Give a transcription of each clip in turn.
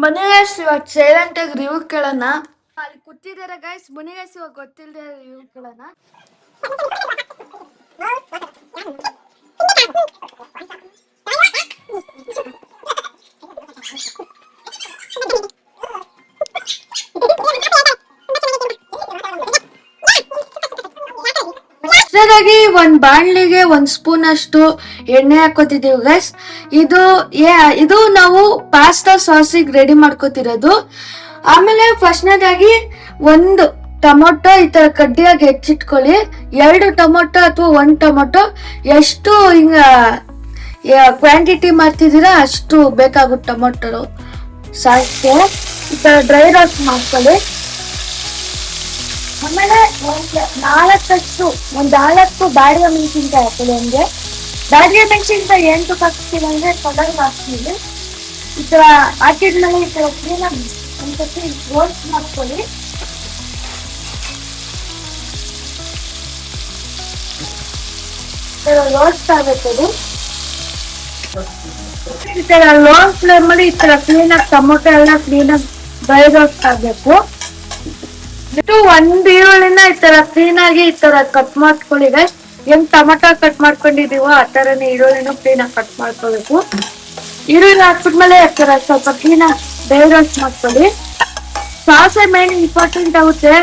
ಮನೆಗೈಸ್ ಇವಾಗ ಸೈಲೆಂಟ್ ಆಗಿ ರಿವ್ಯೂ ಕೇಳೋಣ. ಅಲ್ಲಿ ಕೂತಿದ್ದಾರೆ ಗೈಸ್. ಮನೆಗೈಸ್ ಇವಾಗ ಗೊತ್ತಿಲ್ಲದೆ ರಿವ್ಯೂ ಕೇಳೋಣ. ಫಸ್ಟಾಗಿ ಒಂದ್ ಬಾಣ್ಲಿಗೆ 1 ಸ್ಪೂನ್ ಅಷ್ಟು ಎಣ್ಣೆ ಹಾಕೋತಿದೀವಿ ಗೈಸ್. ಇದು ನಾವು ಪಾಸ್ತಾ ಸಾಸಿಗೆ ರೆಡಿ ಮಾಡ್ಕೋತಿರೋದು. ಆಮೇಲೆ ಫಸ್ಟ್ನೇದಾಗಿ 1 ಟೊಮೊಟೊ ಈ ತರ ಕಡ್ಡಿಯಾಗಿ ಹೆಚ್ಚಿಟ್ಕೊಳ್ಳಿ. 2 ಟೊಮೊಟೊ ಅಥವಾ 1 ಟೊಮೊಟೊ ಎಷ್ಟು ಹಿಂಗ ಕ್ವಾಂಟಿಟಿ ಮಾಡ್ತಿದ್ದೀರಾ ಅಷ್ಟು ಬೇಕಾಗುತ್ತೆ ಟೊಮೊಟೊ ಸಾಸಿಗೆ ಈ ತರ ಡ್ರೈ ರೋಸ್ಟ್ ಮಾಡ್ಕೊಳ್ಳಿ. ಆಮೇಲೆ 4 ಬಾಡಿಗೆ ಮೆಣಸಿನ್ಕಾಯಿ ಹಾಕೊಳ್ಳಿ. ಹಂಗೆ ಬಾಡಿಗೆ ಮೆಣಸಿನ್ಕಾಯಿ ಎಂಟಕ್ಕೆ ಹಾಕ್ತೀವಿ ಅಂದ್ರೆ ಕಲರ್ ಹಾಕ್ತೀವಿ. ಈ ತರ ಹಾಕಿದ್ಮೇಲೆ ಈ ತರ ಕ್ಲೀನಾಗಿ ಒಂದ್ಸತಿ ರೋಸ್ಟ್ ಮಾಡ್ಕೊಳ್ಳಿ. ರೋಸ್ಟ್ ಆಗಬೇಕು. ಈ ತರ ಲೋ ಫ್ಲೇಮ್ ಅಲ್ಲಿ ಈ ತರ ಕ್ಲೀನಾಗಿ ಟೊಮೊಟೊ ಎಲ್ಲ ಕ್ಲೀನಾಗಿ ಡ್ರೈ ರೋಸ್ಟ್ ಆಗ್ಬೇಕು. 1 ಈರುಳ್ಳಿನ ಈ ತರ ಕ್ಲೀನ್ ಆಗಿ ಈ ತರ ಕಟ್ ಮಾಡ್ಕೊಳ್ಳಿ ಗೈಸ್. ಹೆಂಗ್ ಟೊಮೊಟೊ ಕಟ್ ಮಾಡ್ಕೊಂಡಿದೀವೋ ಆ ತರನೇ ಈರುಳ್ಳಿನೂ ಕ್ಲೀನ್ ಆಗಿ ಕಟ್ ಮಾಡ್ಕೋಬೇಕು. ಈರುಳ್ಳಿ ಹಾಕ್ಬಿಟ್ಮೇಲೆ ಈ ತರ ಸ್ವಲ್ಪ ಕ್ಲೀನ್ ಆಗಿ ಡ್ರೈ ರೋಸ್ಟ್ ಮಾಡ್ಕೊಳ್ಳಿ. ಸಾಸ್ ಮೇನ್ ಇಂಪಾರ್ಟೆಂಟ್ ಆಗುತ್ತೆ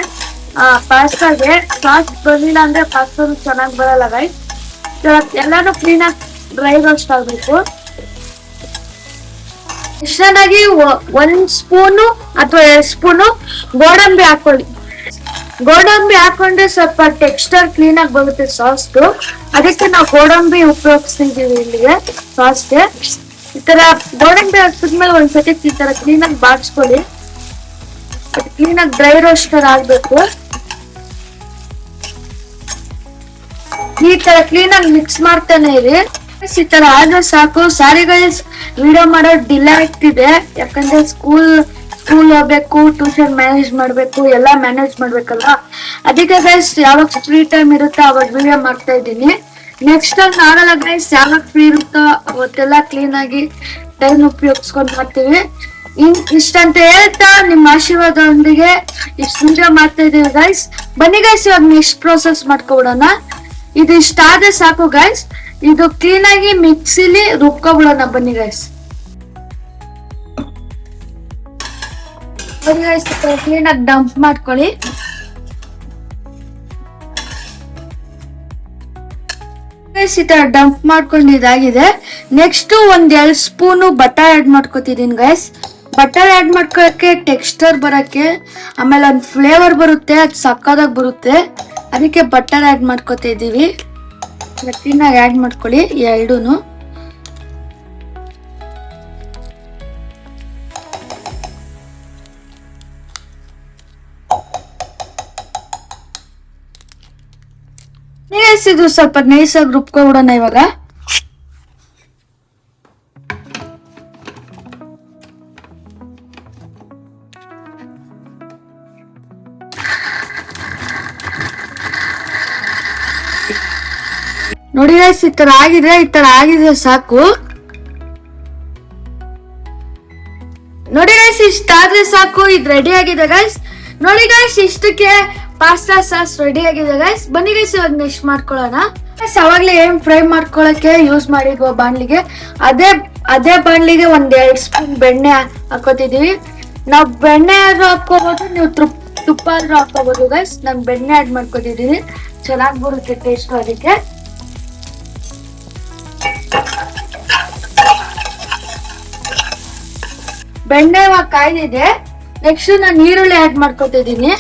ಪಾಸ್ತಾಗೆ. ಸಾಸ್ ಬಂದಿಲ್ಲ ಅಂದ್ರೆ ಪಾಸ್ತಾ ಚೆನ್ನಾಗಿ ಬರಲ್ಲ ಗೈಸ್. ಎಲ್ಲಾನು ಕ್ಲೀನ್ ಆಗಿ ಡ್ರೈ ರೋಸ್ಟ್ ಆಗ್ಬೇಕು. ಎಷ್ಟಾಗಿ 1 ಸ್ಪೂನು ಅಥವಾ 2 ಸ್ಪೂನು ಗೋಡಂಬಿ ಹಾಕೊಳ್ಳಿ. ಗೋಡಂಬಿ ಹಾಕೊಂಡ್ರೆ ಸ್ವಲ್ಪ ಟೆಕ್ಸ್ಚರ್ ಕ್ಲೀನ್ ಆಗಿ ಬರುತ್ತೆ ಸಾಸ್ದು. ಅದಕ್ಕೆ ನಾವು ಗೋಡಂಬಿ ಉಪಯೋಗಿಸ್ತಿದೀವಿ ಇಲ್ಲಿಗೆ ಸಾಸ್ಗೆ. ಈ ತರ ಗೋಡಂಬಿ ಹಾಕಿದ್ಮೇಲೆ ಒಂದ್ಸತಿ ಈ ತರ ಕ್ಲೀನ್ ಆಗಿ ಬಾಡ್ಸ್ಕೊಳ್ಳಿ. ಕ್ಲೀನ್ ಆಗಿ ಡ್ರೈ ರೋಸ್ಟರ್ ಆಗ್ಬೇಕು. ಈ ತರ ಕ್ಲೀನ್ ಆಗಿ ಮಿಕ್ಸ್ ಮಾಡ್ತಾನೆ ಇರಿ. ಈ ತರ ಆದ್ರೆ ಸಾಕು. ಸಾರಿ ಗೈಸ್, ವಿಡಿಯೋ ಮಾಡೋ ಡಿಲೇ ಆಗ್ತಿದೆ ಯಾಕಂದ್ರೆ ಸ್ಕೂಲ್ ಹೋಗ್ಬೇಕು, ಟ್ಯೂಷನ್ ಮ್ಯಾನೇಜ್ ಮಾಡ್ಬೇಕು, ಎಲ್ಲಾ ಮ್ಯಾನೇಜ್ ಮಾಡ್ಬೇಕಲ್ವಾ. ಅದಕ್ಕೆ ಗೈಸ್ ಯಾವಾಗ ಫ್ರೀ ಟೈಮ್ ಇರುತ್ತೋ ಅವಾಗ ವಿಡಿಯೋ ಮಾಡ್ತಾ ಇದ್ದೀನಿ. ನೆಕ್ಸ್ಟ್ ಟೈಮ್ ಆಗಲ್ಲ ಗೈಸ್. ಯಾವಾಗ ಫ್ರೀ ಇರುತ್ತೋ ಅವತ್ತೆಲ್ಲ ಕ್ಲೀನ್ ಆಗಿ ಟೈಮ್ ಉಪಯೋಗಿಸ್ಕೊಂಡು ಮಾಡ್ತೀವಿ. ಇಷ್ಟಂತ ಹೇಳ್ತಾ ನಿಮ್ಮ ಆಶೀರ್ವಾದದೊಂದಿಗೆ ಇಷ್ಟು ವಿಡಿಯೋ ಮಾಡ್ತಾ ಇದೀವಿ ಗೈಸ್. ಬನ್ನಿ ಗೈಸ್ ಇವಾಗ ನೆಕ್ಸ್ಟ್ ಪ್ರೋಸೆಸ್ ಮಾಡ್ಕೊಬಿಡೋಣ. ಇದು ಇಷ್ಟ ಆದ್ರೆ ಸಾಕು ಗೈಸ್. ಇದು ಕ್ಲೀನ್ ಆಗಿ ಮಿಕ್ಸಿಲಿ ರುಬ್ಕೊಬಿಡೋಣ. ಬನ್ನಿ ಗೈಸ್. ಕ್ಲೀನ್ ಆಗಿ ಡಂಪ್ ಮಾಡ್ಕೊಳ್ಳಿ. ಈ ತರ ಡಂಪ್ ಮಾಡ್ಕೊಂಡಿದ್ದಾಗಿದೆ. ನೆಕ್ಸ್ಟ್ 1-2 ಸ್ಪೂನು ಬಟರ್ ಆಡ್ ಮಾಡ್ಕೊತಿದೀನಿ ಗೈಸ್. ಬಟರ್ ಆಡ್ ಮಾಡ್ಕೊಳಕ್ಕೆ ಟೆಕ್ಸ್ಚರ್ ಬರಕ್ಕೆ, ಆಮೇಲೆ ಒಂದು ಫ್ಲೇವರ್ ಬರುತ್ತೆ, ಅದು ಸಕ್ಕದಾಗಿ ಬರುತ್ತೆ. ಅದಕ್ಕೆ ಬಟರ್ ಆಡ್ ಮಾಡ್ಕೊತಾ ಇದೀವಿ. ಕ್ಲೀನಾಗಿ ಆಡ್ ಮಾಡ್ಕೊಳ್ಳಿ ಎರಡೂನು. ಇದು ಸ್ವಲ್ಪ ನೈಸಾಗಿ ರುಬ್ಕೊಬಿಡೋಣ ಇವಾಗ. ನೋಡಿ ಗೈಸ್, ಈ ತರ ಆಗಿದೆ ಸಾಕು. ನೋಡಿ ಗೈಸ್, ಇಷ್ಟಾದ್ರೆ ಸಾಕು. ಇದು ರೆಡಿ ಆಗಿದೆ ಗೈಸ್. ನೋಡಿ ಗೈಸ್, ಇಷ್ಟಕ್ಕೆ ಪಾಸ್ತಾ ಸಾಸ್ ರೆಡಿ ಆಗಿದೆ ಗೈಸ್. ಬನ್ನಿ ಗೈಸ್ ಇವಾಗ ನೆಕ್ಸ್ಟ್ ಮಾಡ್ಕೊಳ್ಳೋಣ. ಅವಾಗ್ಲೇ ಏನ್ ಫ್ರೈ ಮಾಡ್ಕೊಳಕ್ಕೆ ಯೂಸ್ ಮಾಡಿದ್ವ ಬಾಣ್ಲಿಗೆ, ಅದೇ ಬಾಣ್ಲಿಗೆ 1-2 ಸ್ಪೂನ್ ಬೆಣ್ಣೆ ಹಾಕೋತಿದೀವಿ. ನಾವ್ ಬೆಣ್ಣೆ ಆದ್ರೂ ಹಾಕೋಬಹುದು, ನೀವು ತುಪ್ಪ ಆದ್ರೂ ಹಾಕೋಬಹುದು ಗೈಸ್. ನಾನು ಬೆಣ್ಣೆ ಆಡ್ ಮಾಡ್ಕೊತಿದೀನಿ, ಚೆನ್ನಾಗಿ ಬರುತ್ತೆ ಟೇಸ್ಟ್. ಅದಕ್ಕೆ ಬೆಣ್ಣೆ ಇವಾಗ ಕಾಯ್ದಿದೆ. ನೆಕ್ಸ್ಟ್ ನಾನು ಈರುಳ್ಳಿ ಆಡ್ ಮಾಡ್ಕೊತಿದೀನಿ.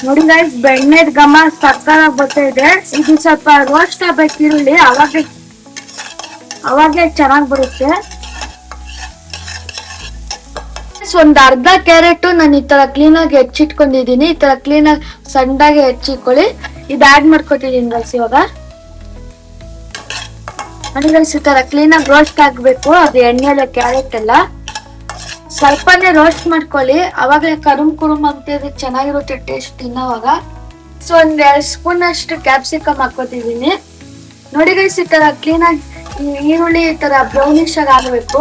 ನೋಡಿ ಗೈಸ್, ಬೆಣ್ಣೆದ ಘಮ ಸಕ್ಕತ್ತಾಗಿ ಬರ್ತಾ ಇದೆ. ಇದು ಸ್ವಲ್ಪ ರೋಸ್ಟ್ ಆಗ್ಬೇಕು ಈರುಳ್ಳಿ, ಅವಾಗೆ ಚೆನ್ನಾಗಿ ಬರುತ್ತೆ. ಒಂದ್ ಅರ್ಧ ಕ್ಯಾರೆಟ್ ನಾನು ಈ ತರ ಕ್ಲೀನ್ ಆಗಿ ಹೆಚ್ಚಿಟ್ಕೊಂಡಿದೀನಿ. ಈ ತರ ಕ್ಲೀನ್ ಆಗಿ ಸಣ್ಣದಾಗಿ ಹೆಚ್ಚಿಟ್ಕೊಳ್ಳಿ. ಇದು ಆಡ್ ಮಾಡ್ಕೊತಿದೀನಿ ಗೈಸ್ ಇವಾಗ. ನೋಡಿ ಗೈಸ್, ಈ ತರ ಕ್ಲೀನ್ ಆಗಿ ರೋಸ್ಟ್ ಆಗ್ಬೇಕು. ಅದು ಎಣ್ಣೆಲ್ಲ ಕ್ಯಾರೆಟ್ ಎಲ್ಲ ಸ್ವಲ್ಪನೇ ರೋಸ್ಟ್ ಮಾಡ್ಕೊಳ್ಳಿ. ಅವಾಗಲೇ ಕುರುಮ್ ಅಂತ ಚೆನ್ನಾಗಿರುತ್ತೆ ಟೇಸ್ಟ್ ತಿನ್ನೋವಾಗ. ಸೊ ಒಂದ್ 2 ಸ್ಪೂನ್ ಅಷ್ಟು ಕ್ಯಾಪ್ಸಿಕಮ್ ಹಾಕೋತಿದೀನಿ. ನೋಡಿ ಗೈಸ್, ಈ ತರ ಕ್ಲೀನ್ ಆಗಿ ಈರುಳ್ಳಿ ಈ ತರ ಬ್ರೌನಿಶ್ ಆಗಿ ಆಗ್ಬೇಕು,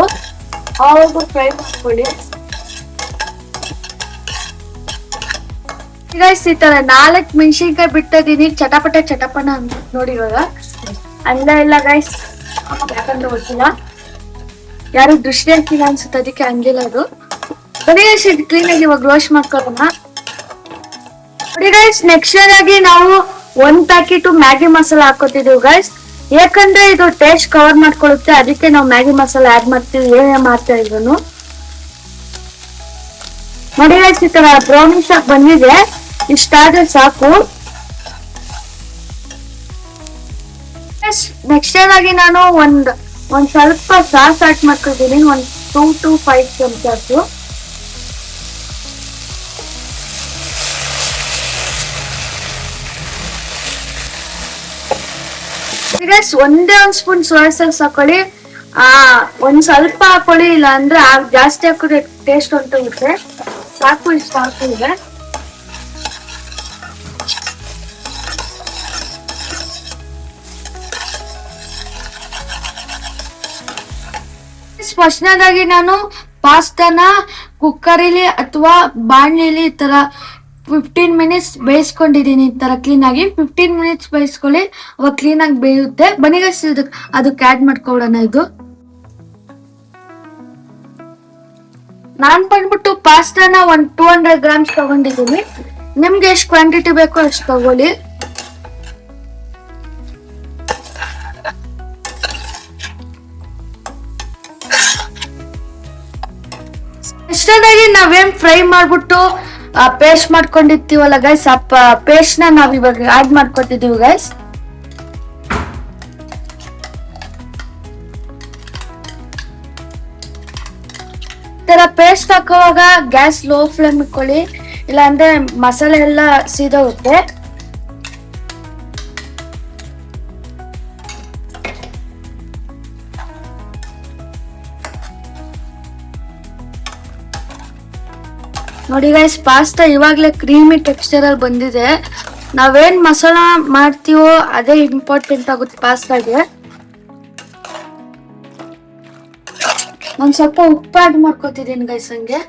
ಅವಾಗ ಫ್ರೈ ಮಾಡ್ಕೊಳ್ಳಿ. ಗೈಸ್, ಈ ತರ 4 ಮೆಣಸಿನ್ಕಾಯಿ ಬಿಟ್ಟಿದೀನಿ, ಚಟಪಟ ಅಂತ ನೋಡಿ. ಇವಾಗ ಅಲ್ಲ ಇಲ್ಲ ಗೈಸ್, ಯಾಕಂದ್ರೆ ಗೊತ್ತಿಲ್ಲ, ಯಾರು ದೃಷ್ಟಿ ಹಾಕಿಲ್ಲ ಅನ್ಸುತ್ತೆ, ಅದಕ್ಕೆ ಹಂಗಿಲ್ಲ ಅದು. ಬರೀ ಗೈಸ್, ಇದು ಕ್ಲೀನ್ ಆಗಿ ಇವಾಗ ವಾಶ್ ಮಾಡ್ಕೊಳ್ಳೋಣ. ನೋಡಿ ಗೈಸ್, ನೆಕ್ಸ್ಟ್ ಆಗಿ ನಾವು 1 ಪ್ಯಾಕೆಟ್ ಮ್ಯಾಗಿ ಮಸಾಲ ಹಾಕೋತಿದೀವಿ ಗೈಸ್, ಯಾಕಂದ್ರೆ ಇದು ಟೇಸ್ಟ್ ಕವರ್ ಮಾಡ್ಕೊಳ್ಳುತ್ತೆ, ಅದಕ್ಕೆ ನಾವು ಮ್ಯಾಗಿ ಮಸಾಲ ಆಡ್ ಮಾಡ್ತೀವಿ. ಏನೇ ಮಾಡ್ತಾ ಇದ್ರು ನೋಡಿ ಗೈಸ್, ಈ ತರ ಬ್ರೌನಿಶ್ ಆಗಿ ಬಂದಿದೆ, ಇಷ್ಟಾದ್ರೆ ಸಾಕು. ನೆಕ್ಸ್ಟ್ ಆಗಿ ನಾನು ಒಂದ್ ಸ್ವಲ್ಪ ಸಾಸ್ ಆಡ್ ಮಾಡ್ಕೊತೀನಿ, 2 to 5 ಚಮಚ. ಒಂದೇ 1 ಸ್ಪೂನ್ ಸೋಯಾ ಸಾಸ್ ಹಾಕೊಳ್ಳಿ, ಒಂದ್ ಸ್ವಲ್ಪ ಹಾಕೊಳ್ಳಿ, ಇಲ್ಲ ಅಂದ್ರೆ ಜಾಸ್ತಿ ಹಾಕಿದ್ರೆ ಟೇಸ್ಟ್ ಹೊಂಟೋಗುತ್ತೆ. ಸಾಕು, ಇಷ್ಟು ಹಾಕಿದ್ರೆ ಫಸ್ಟ್ನೇದಾಗಿ ನಾನು ಪಾಸ್ತಾನ ಕುಕ್ಕರಿಲಿ ಅಥವಾ ಬಾಣಲಿಲಿ ಈ ತರ 15 ಮಿನಿಟ್ಸ್ ಬೇಯಿಸ್ಕೊಂಡಿದೀನಿ. ಈ ತರ ಕ್ಲೀನ್ ಆಗಿ 15 ಮಿನಿಟ್ಸ್ ಬೇಯಿಸ್ಕೊಳ್ಳಿ, ಅವಾಗ ಕ್ಲೀನ್ ಆಗಿ ಬೇಯುತ್ತೆ. ಬನ್ನಿ ಗೈಸ್, ಅದಕ್ಕೆ ಆಡ್ ಮಾಡ್ಕೊಳ್ಳೋಣ. ಇದು ನಾನ್ ಬಂದ್ಬಿಟ್ಟು ಪಾಸ್ತಾನ 200 ಗ್ರಾಮ್ಸ್ ತಗೊಂಡಿದ್ದೀನಿ. ನಿಮ್ಗೆ ಎಷ್ಟು ಕ್ವಾಂಟಿಟಿ ಬೇಕೋ ಅಷ್ಟು ತಗೊಳ್ಳಿ. ಇಷ್ಟದಾಗಿ ನಾವೇನ್ ಫ್ರೈ ಮಾಡ್ಬಿಟ್ಟು ಪೇಸ್ಟ್ ಮಾಡ್ಕೊಂಡಿರ್ತೀವಲ್ಲ ಗೈಸ್, ಆ ಪೇಸ್ಟ್ ನ ನಾವ್ ಇವಾಗ ಆಡ್ ಮಾಡ್ಕೊತಿದೀವಿ ಗೈಸ್. ತರ ಪೇಸ್ಟ್ ಹಾಕುವಾಗ ಗ್ಯಾಸ್ ಲೋ ಫ್ಲೇಮ್ ಇಟ್ಕೊಳ್ಳಿ, ಇಲ್ಲ ಅಂದ್ರೆ ಮಸಾಲೆ ಎಲ್ಲ ಸೀದೋಗುತ್ತೆ. ನೋಡಿ ಗೈಸ್, ಪಾಸ್ತಾ ಇವಾಗ್ಲೇ ಕ್ರೀಮಿ ಟೆಕ್ಸ್ಚರ್ ಅಲ್ಲಿ ಬಂದಿದೆ. ನಾವೇನ್ ಮಸಾಲ ಮಾಡ್ತೀವೋ ಅದೇ ಇಂಪಾರ್ಟೆಂಟ್ ಆಗುತ್ತೆ ಪಾಸ್ತಾಗೆ. ಒಂದ್ ಸ್ವಲ್ಪ ಉಪ್ಪು ಆಡ್ ಮಾಡ್ಕೊತಿದ್ದೀನಿ ಗೈಸ್ ಹಂಗೆ.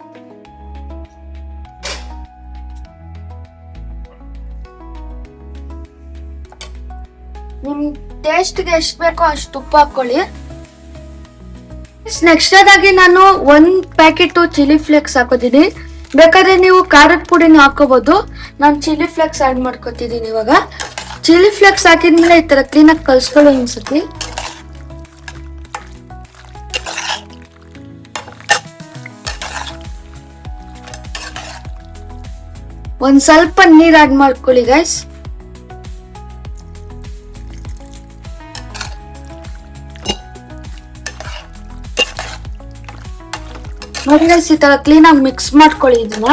ನಿಮ್ ಟೇಸ್ಟ್ಗೆ ಎಷ್ಟು ಬೇಕೋ ಅಷ್ಟು ಉಪ್ಪು ಹಾಕೊಳ್ಳಿ. ನೆಕ್ಸ್ಟ್ ಆಗಿ ನಾನು 1 ಪ್ಯಾಕೆಟ್ ಚಿಲ್ಲಿ ಫ್ಲೇಕ್ಸ್ ಹಾಕೋತೀನಿ. ಬೇಕಾದ್ರೆ ನೀವು ಖಾರದ ಪುಡಿನ ಹಾಕೋಬಹುದು. ನಾನು ಚಿಲ್ಲಿ ಫ್ಲೇಕ್ಸ್ ಆಡ್ ಮಾಡ್ಕೊತಿದ್ದೀನಿ. ಇವಾಗ ಚಿಲ್ಲಿ ಫ್ಲೇಕ್ಸ್ ಹಾಕಿದ್ಮೇಲೆ ಈ ತರ ಕ್ಲೀನ್ ಆಗಿ ಕಲ್ಸ್ಕೊಳ್ಳಿ ಅನ್ಸುತ್ತೆ. ಒಂದ್ ಸ್ವಲ್ಪ ನೀರ್ ಆಡ್ ಮಾಡ್ಕೊಳ್ಳಿ ಗೈಸ್. ನೋಡಿ ಗೈಸ್, ಈ ತರ ಕ್ಲೀನ್ ಆಗಿ ಮಿಕ್ಸ್ ಮಾಡ್ಕೊಳ್ಳಿ ಇದನ್ನ.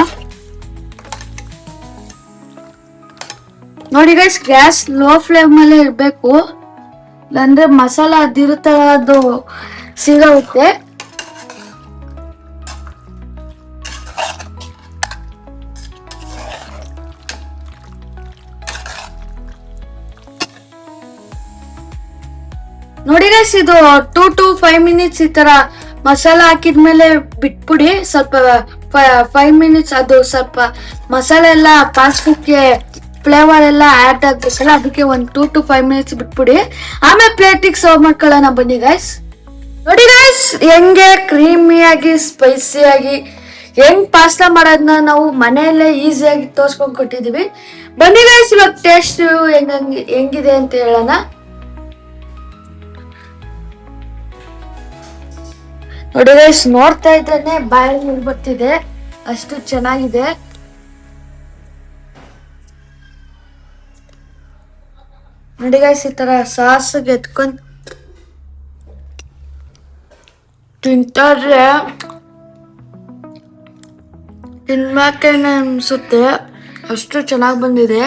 ನೋಡಿ ಗೈಸ್, ಗ್ಯಾಸ್ ಲೋ ಫ್ಲೇಮ್ ಅಲ್ಲೇ ಇರ್ಬೇಕು, ಇಲ್ಲಾಂದ್ರೆ ಮಸಾಲ ಅದಿರುತ್ತಲ್ಲ ಅದು ಸಿಗೋಗುತ್ತೆ. ನೋಡಿ ಗೈಸ್, ಇದು 2 to 5 ಮಿನಿಟ್ಸ್ ಈ ತರ ಮಸಾಲ ಹಾಕಿದ್ಮೇಲೆ ಬಿಟ್ಬಿಡಿ. ಸ್ವಲ್ಪ 5 ಮಿನಿಟ್ಸ್ ಅದು ಸ್ವಲ್ಪ ಮಸಾಲೆ ಎಲ್ಲ ಪಾಸ್ತಾಕ್ಕೆ ಫ್ಲೇವರ್ ಎಲ್ಲ ಆಡ್ ಆಗ್ಬೇಕಲ್ಲ, ಅದಕ್ಕೆ 2 to 5 ಮಿನಿಟ್ಸ್ ಬಿಟ್ಬಿಡಿ. ಆಮೇಲೆ ಪ್ಲೇಟಿಗೆ ಸರ್ವ್ ಮಾಡ್ಕೊಳ್ಳೋಣ ಬನ್ನಿ ಗೈಸ್. ನೋಡಿ ಗೈಸ್, ಹೆಂಗೆ ಕ್ರೀಮಿಯಾಗಿ ಸ್ಪೈಸಿಯಾಗಿ ಹೆಂಗ್ ಪಾಸ್ತಾ ಮಾಡೋದನ್ನ ನಾವು ಮನೆಯಲ್ಲೇ ಈಸಿಯಾಗಿ ತೋರ್ಸ್ಕೊಂಡ್ ಕೊಟ್ಟಿದೀವಿ. ಬನ್ನಿ ಗೈಸ್, ಇವಾಗ ಟೇಸ್ಟ್ ಹೆಂಗಿದೆ ಅಂತ ಹೇಳೋಣ. ನೋಡಿ ಗೈಸ್, ನೋಡ್ತಾ ಇದ್ದಾನೆ ಬಾಯಲ್ಲಿ ನೀರು ಬರ್ತಿದೆ, ಅಷ್ಟು ಚೆನ್ನಾಗಿದೆ. ನೋಡಿ ಗೈಸ್, ಈ ತರ ಸಾಸಿಗೆ ಎತ್ಕೊಂಡ್ ತಿಂತಾರೆ ತಿನ್ಬೇಕೇನೆ ಅನ್ಸುತ್ತೆ, ಅಷ್ಟು ಚೆನ್ನಾಗಿ ಬಂದಿದೆ.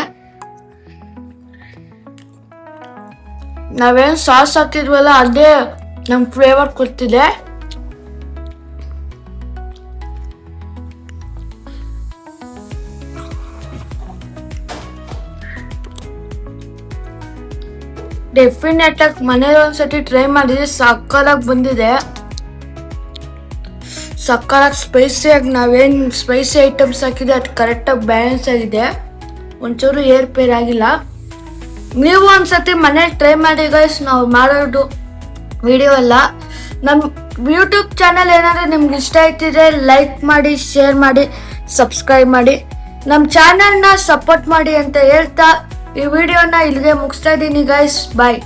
ನಾವೇನ್ ಸಾಸ್ ಹಾಕಿದ್ವಲ್ಲ ಅದೇ ನಮ್ ಫ್ಲೇವರ್ ಕೊಡ್ತಿದೆ. ಡೆಫಿನೆಟ್ ಆಗಿ ಮನೇಲಿ ಒಂದ್ಸತಿ ಟ್ರೈ ಮಾಡಿದ್ರೆ ಸಕ್ಕತ್ತಾಗಿ ಬಂದಿದೆ. ಸಕ್ಕತ್ತಾಗಿ ಸ್ಪೈಸಿಯಾಗಿ ನಾವೇನು ಸ್ಪೈಸಿ ಐಟಮ್ಸ್ ಹಾಕಿದೆ ಅದು ಕರೆಕ್ಟಾಗಿ ಬ್ಯಾಲೆನ್ಸ್ ಆಗಿದೆ, ಒಂಚೂರು ಏರ್ಪೇರ್ ಆಗಿಲ್ಲ. ನೀವು ಒಂದ್ಸತಿ ಮನೇಲಿ ಟ್ರೈ ಮಾಡಿ ಗೈಸ್. ನಾವು ಮಾಡೋದು ವಿಡಿಯೋ ಎಲ್ಲ ನಮ್ಮ ಯೂಟ್ಯೂಬ್ ಚಾನಲ್ ಏನಾದರೂ ನಿಮ್ಗೆ ಇಷ್ಟ ಆಯ್ತಿದ್ರೆ ಲೈಕ್ ಮಾಡಿ, ಶೇರ್ ಮಾಡಿ, ಸಬ್ಸ್ಕ್ರೈಬ್ ಮಾಡಿ, ನಮ್ಮ ಚಾನಲ್ನ ಸಪೋರ್ಟ್ ಮಾಡಿ ಅಂತ ಹೇಳ್ತಾ ಈ ವಿಡಿಯೋನ ಇಲ್ಲಿಗೆ ಮುಗಿಸ್ತಾ ಇದ್ದೀನಿ ಗೈಸ್. ಬಾಯ್.